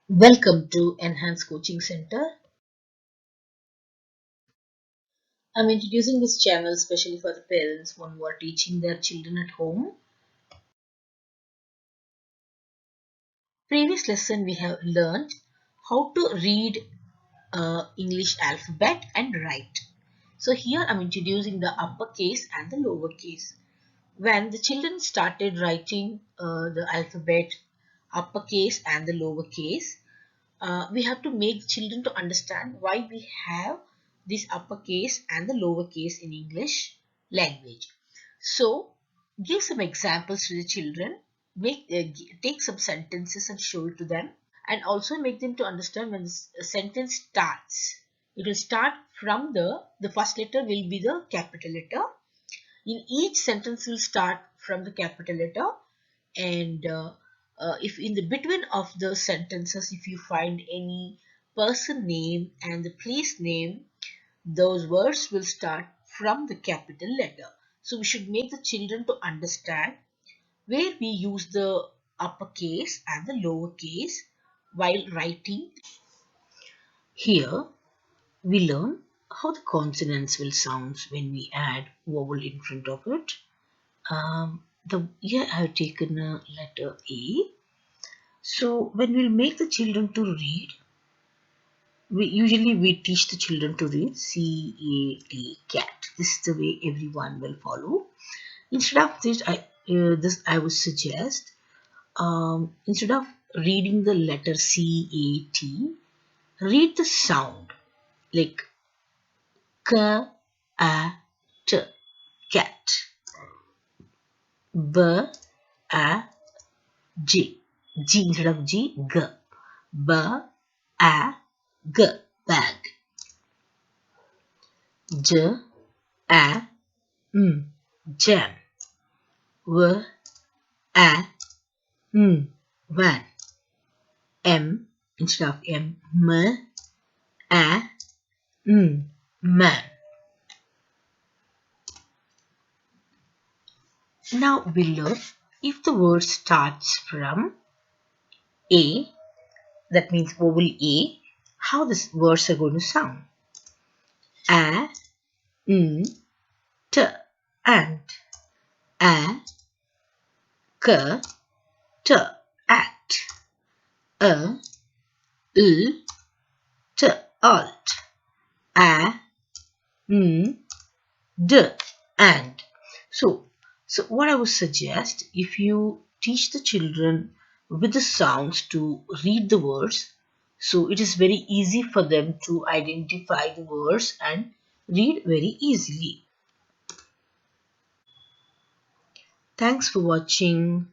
Welcome to Enhanced Coaching Center. I'm introducing this channel especially for the parents who are teaching their children at home. Previous lesson we have learned how to read English alphabet and write. So here I'm introducing the uppercase and the lowercase. When the children started writing the alphabet, uppercase and the lowercase, we have to make children to understand why we have this uppercase and the lowercase in English language. So give some examples to the children, take some sentences and show it to them, and also make them to understand when a sentence starts. It will start from the first letter will be the capital letter. In each sentence will start from the capital letter, and if in the between of the sentences if you find any person name and the place name, those words will start from the capital letter. So we should make the children to understand where we use the uppercase and the lowercase while writing. Here we learn how the consonants will sound when we add vowel in front of it. Here I have taken a letter A. So when we'll make the children to read, we teach the children to read C-A-T, cat. This is the way everyone will follow. Instead of I would suggest instead of reading the letter C-A-T, read the sound like K-A-T, cat. B-A-G, G instead of G, G. B-A-G, bag. J-A-M, jam. W-A-N, van. M instead of M, M-A-N, man. Now we look if the word starts from A, that means vowel A, how these words are going to sound. A, N, T, ant. A, K, T, act. A, L, T, alt. A, N, D, and. So what I would suggest, if you teach the children with the sounds to read the words, so it is very easy for them to identify the words and read very easily. Thanks for watching.